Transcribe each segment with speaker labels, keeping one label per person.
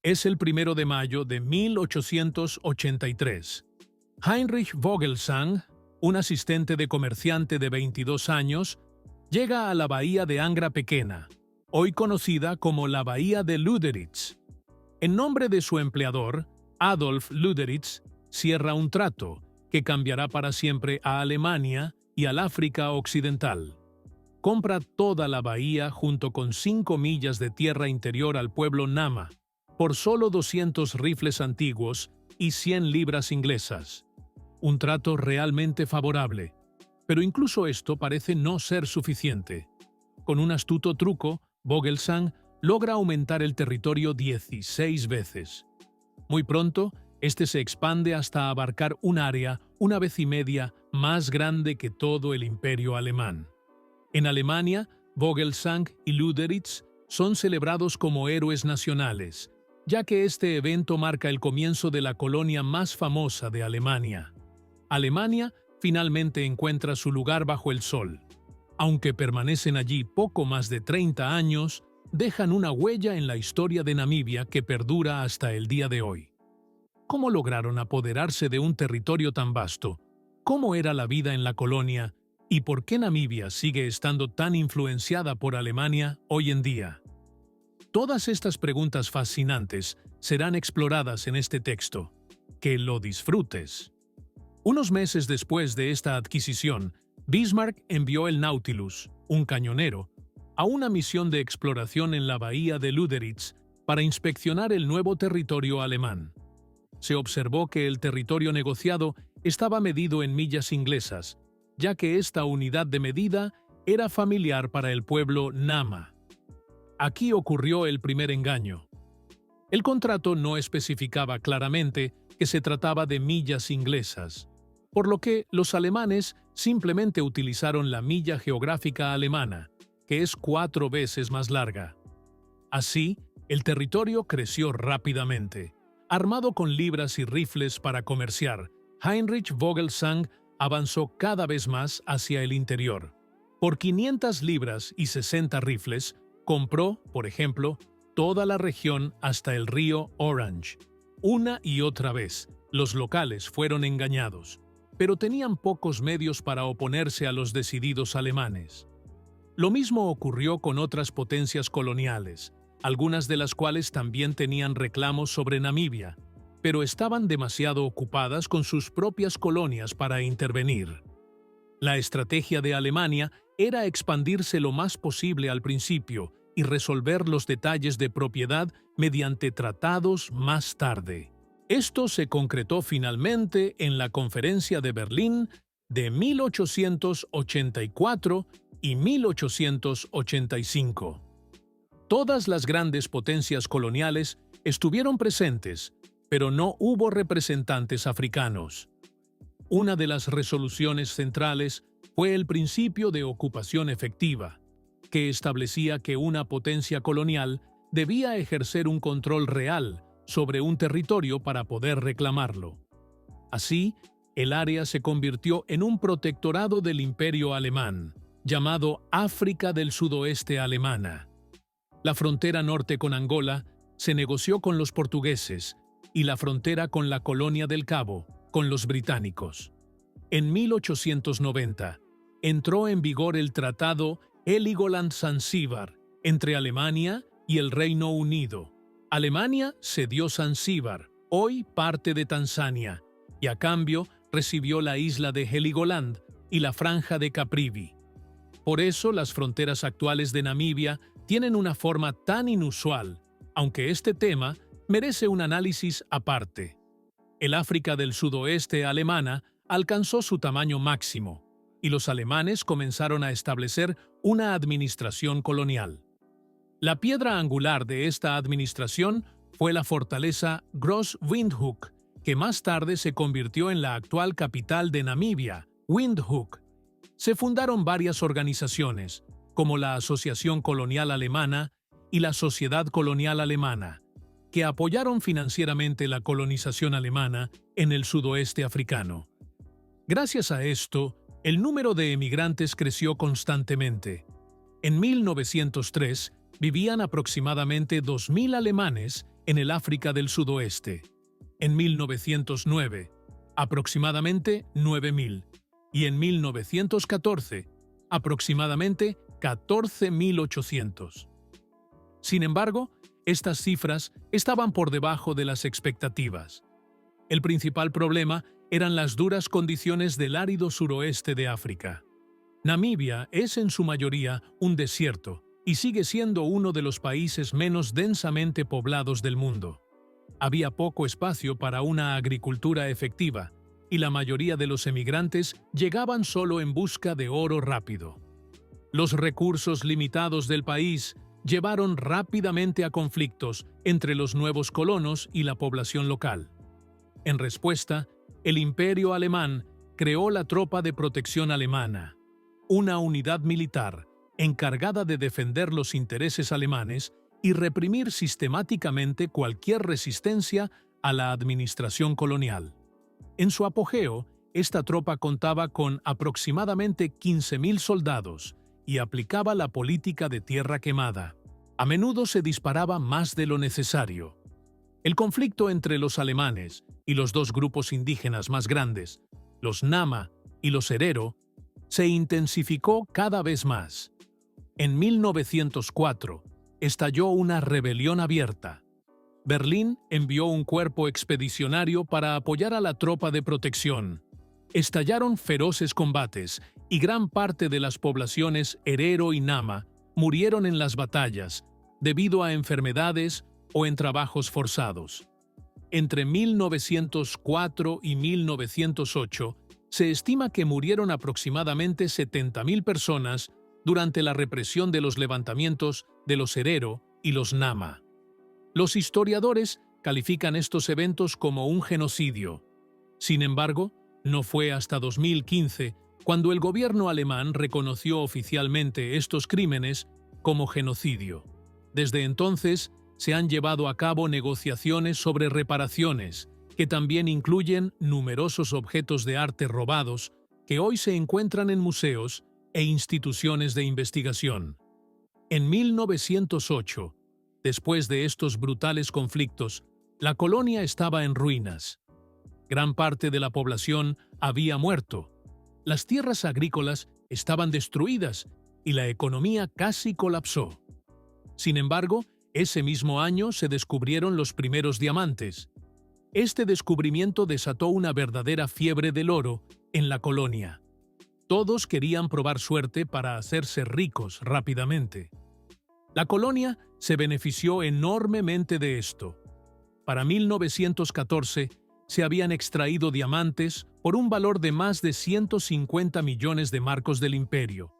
Speaker 1: Es el 1 de mayo de 1883. Heinrich Vogelsang, un asistente de comerciante de 22 años, llega a la bahía de Angra Pequena, hoy conocida como la bahía de Lüderitz. En nombre de su empleador, Adolf Lüderitz, cierra un trato que cambiará para siempre a Alemania y al África Occidental. Compra toda la bahía junto con 5 millas de tierra interior al pueblo Nama, por solo 200 rifles antiguos y 100 libras inglesas. Un trato realmente favorable. Pero incluso esto parece no ser suficiente. Con un astuto truco, Vogelsang logra aumentar el territorio 16 veces. Muy pronto, este se expande hasta abarcar un área 1,5 veces más grande que todo el imperio alemán. En Alemania, Vogelsang y Lüderitz son celebrados como héroes nacionales, ya que este evento marca el comienzo de la colonia más famosa de Alemania. Alemania finalmente encuentra su lugar bajo el sol. Aunque permanecen allí poco más de 30 años, dejan una huella en la historia de Namibia que perdura hasta el día de hoy. ¿Cómo lograron apoderarse de un territorio tan vasto? ¿Cómo era la vida en la colonia? ¿Y por qué Namibia sigue estando tan influenciada por Alemania hoy en día? Todas estas preguntas fascinantes serán exploradas en este texto. ¡Que lo disfrutes! Unos meses después de esta adquisición, Bismarck envió el Nautilus, un cañonero, a una misión de exploración en la bahía de Lüderitz para inspeccionar el nuevo territorio alemán. Se observó que el territorio negociado estaba medido en millas inglesas, ya que esta unidad de medida era familiar para el pueblo Nama. Aquí ocurrió el primer engaño. El contrato no especificaba claramente que se trataba de millas inglesas, por lo que los alemanes simplemente utilizaron la milla geográfica alemana, que es 4 veces más larga. Así, el territorio creció rápidamente. Armado con libras y rifles para comerciar, Heinrich Vogelsang avanzó cada vez más hacia el interior. Por 500 libras y 60 rifles, compró, por ejemplo, toda la región hasta el río Orange. Una y otra vez, los locales fueron engañados, pero tenían pocos medios para oponerse a los decididos alemanes. Lo mismo ocurrió con otras potencias coloniales, algunas de las cuales también tenían reclamos sobre Namibia, pero estaban demasiado ocupadas con sus propias colonias para intervenir. La estrategia de Alemania era expandirse lo más posible al principio y resolver los detalles de propiedad mediante tratados más tarde. Esto se concretó finalmente en la Conferencia de Berlín de 1884 y 1885. Todas las grandes potencias coloniales estuvieron presentes, pero no hubo representantes africanos. Una de las resoluciones centrales fue el principio de ocupación efectiva, que establecía que una potencia colonial debía ejercer un control real sobre un territorio para poder reclamarlo. Así, el área se convirtió en un protectorado del Imperio Alemán, llamado África del Sudoeste Alemana. La frontera norte con Angola se negoció con los portugueses y la frontera con la Colonia del Cabo, con los británicos. En 1890, entró en vigor el Tratado Heligoland-Zanzíbar entre Alemania y el Reino Unido. Alemania cedió Zanzíbar, hoy parte de Tanzania, y a cambio recibió la isla de Heligoland y la franja de Caprivi. Por eso las fronteras actuales de Namibia tienen una forma tan inusual, aunque este tema merece un análisis aparte. El África del Sudoeste alemana alcanzó su tamaño máximo, y los alemanes comenzaron a establecer una administración colonial. La piedra angular de esta administración fue la fortaleza Groot-Windhoek, que más tarde se convirtió en la actual capital de Namibia, Windhoek. Se fundaron varias organizaciones, como la Asociación Colonial Alemana y la Sociedad Colonial Alemana, que apoyaron financieramente la colonización alemana en el sudoeste africano. Gracias a esto, el número de emigrantes creció constantemente. En 1903 vivían aproximadamente 2.000 alemanes en el África del Sudoeste. En 1909, aproximadamente 9.000, y en 1914, aproximadamente 14.800. Sin embargo, estas cifras estaban por debajo de las expectativas. El principal problema eran las duras condiciones del árido suroeste de África. Namibia es en su mayoría un desierto y sigue siendo uno de los países menos densamente poblados del mundo. Había poco espacio para una agricultura efectiva y la mayoría de los emigrantes llegaban solo en busca de oro rápido. Los recursos limitados del país llevaron rápidamente a conflictos entre los nuevos colonos y la población local. En respuesta, el Imperio Alemán creó la Tropa de Protección Alemana, una unidad militar encargada de defender los intereses alemanes y reprimir sistemáticamente cualquier resistencia a la administración colonial. En su apogeo, esta tropa contaba con aproximadamente 15.000 soldados y aplicaba la política de tierra quemada. A menudo se disparaba más de lo necesario. El conflicto entre los alemanes y los dos grupos indígenas más grandes, los Nama y los Herero, se intensificó cada vez más. En 1904, estalló una rebelión abierta. Berlín envió un cuerpo expedicionario para apoyar a la tropa de protección. Estallaron feroces combates y gran parte de las poblaciones Herero y Nama murieron en las batallas debido a enfermedades o en trabajos forzados. Entre 1904 y 1908, se estima que murieron aproximadamente 70.000 personas durante la represión de los levantamientos de los Herero y los Nama. Los historiadores califican estos eventos como un genocidio. Sin embargo, no fue hasta 2015 cuando el gobierno alemán reconoció oficialmente estos crímenes como genocidio. Desde entonces, se han llevado a cabo negociaciones sobre reparaciones, que también incluyen numerosos objetos de arte robados que hoy se encuentran en museos e instituciones de investigación. En 1908, después de estos brutales conflictos, la colonia estaba en ruinas. Gran parte de la población había muerto. Las tierras agrícolas estaban destruidas y la economía casi colapsó. Sin embargo, ese mismo año se descubrieron los primeros diamantes. Este descubrimiento desató una verdadera fiebre del oro en la colonia. Todos querían probar suerte para hacerse ricos rápidamente. La colonia se benefició enormemente de esto. Para 1914 se habían extraído diamantes por un valor de más de 150 millones de marcos del imperio.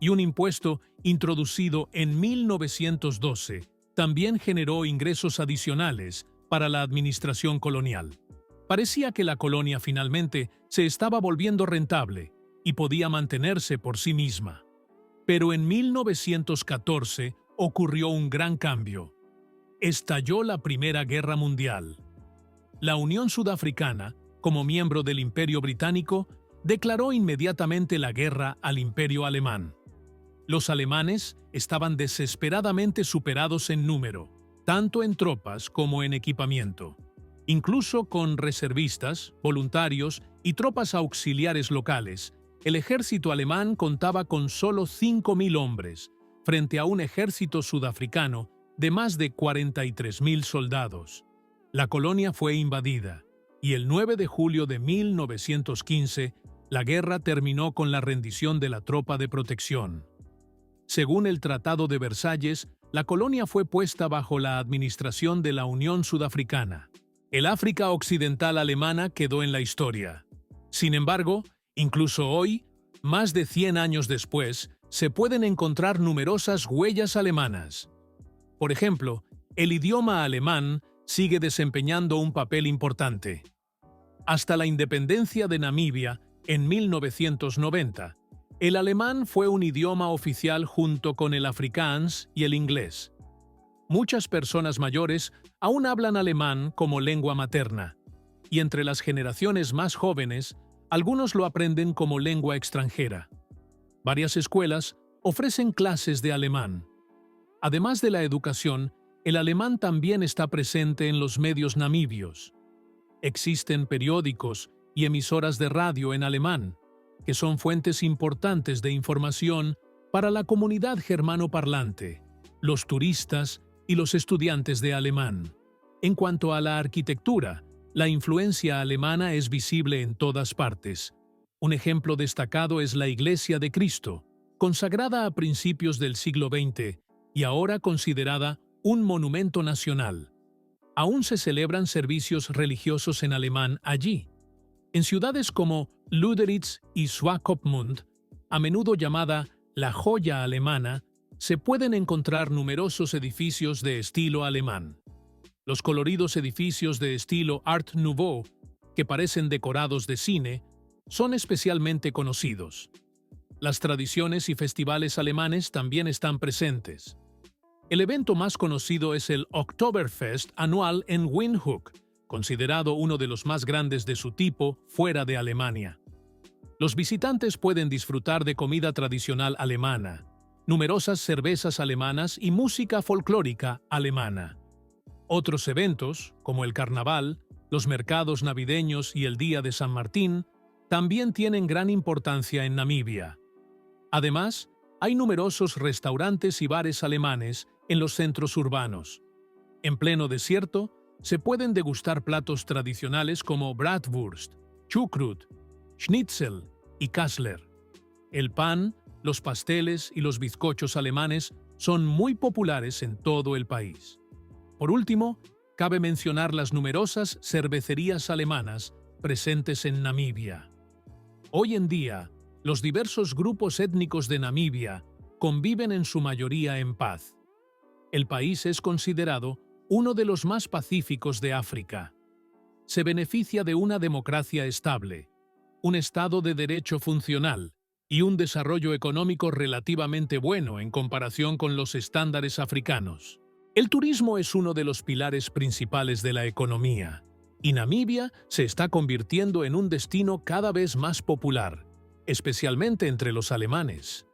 Speaker 1: Y un impuesto introducido en 1912 también generó ingresos adicionales para la administración colonial. Parecía que la colonia finalmente se estaba volviendo rentable y podía mantenerse por sí misma. Pero en 1914 ocurrió un gran cambio. Estalló la Primera Guerra Mundial. La Unión Sudafricana, como miembro del Imperio Británico, declaró inmediatamente la guerra al Imperio Alemán. Los alemanes estaban desesperadamente superados en número, tanto en tropas como en equipamiento. Incluso con reservistas, voluntarios y tropas auxiliares locales, el ejército alemán contaba con solo 5.000 hombres, frente a un ejército sudafricano de más de 43.000 soldados. La colonia fue invadida, y el 9 de julio de 1915, la guerra terminó con la rendición de la tropa de protección. Según el Tratado de Versalles, la colonia fue puesta bajo la administración de la Unión Sudafricana. El África Occidental alemana quedó en la historia. Sin embargo, incluso hoy, más de 100 años después, se pueden encontrar numerosas huellas alemanas. Por ejemplo, el idioma alemán sigue desempeñando un papel importante. Hasta la independencia de Namibia, en 1990, el alemán fue un idioma oficial junto con el afrikaans y el inglés. Muchas personas mayores aún hablan alemán como lengua materna, y entre las generaciones más jóvenes, algunos lo aprenden como lengua extranjera. Varias escuelas ofrecen clases de alemán. Además de la educación, El alemán también está presente en los medios namibios. Existen periódicos y emisoras de radio en alemán, que son fuentes importantes de información para la comunidad germanoparlante, los turistas y los estudiantes de alemán. En cuanto a la arquitectura, la influencia alemana es visible en todas partes. Un ejemplo destacado es la Iglesia de Cristo, consagrada a principios del siglo XX y ahora considerada un monumento nacional. Aún se celebran servicios religiosos en alemán allí. En ciudades como Lüderitz y Swakopmund, a menudo llamada la joya alemana, se pueden encontrar numerosos edificios de estilo alemán. Los coloridos edificios de estilo Art Nouveau, que parecen decorados de cine, son especialmente conocidos. Las tradiciones y festivales alemanes también están presentes. El evento más conocido es el Oktoberfest anual en Windhoek, considerado uno de los más grandes de su tipo fuera de Alemania. Los visitantes pueden disfrutar de comida tradicional alemana, numerosas cervezas alemanas y música folclórica alemana. Otros eventos, como el carnaval, los mercados navideños y el Día de San Martín, también tienen gran importancia en Namibia. Además, hay numerosos restaurantes y bares alemanes en los centros urbanos. En pleno desierto, se pueden degustar platos tradicionales como Bratwurst, Chukrut, Schnitzel y Kassler. El pan, los pasteles y los bizcochos alemanes son muy populares en todo el país. Por último, cabe mencionar las numerosas cervecerías alemanas presentes en Namibia. Hoy en día, los diversos grupos étnicos de Namibia conviven en su mayoría en paz. El país es considerado uno de los más pacíficos de África. Se beneficia de una democracia estable, un Estado de Derecho funcional y un desarrollo económico relativamente bueno en comparación con los estándares africanos. El turismo es uno de los pilares principales de la economía, y Namibia se está convirtiendo en un destino cada vez más popular, especialmente entre los alemanes.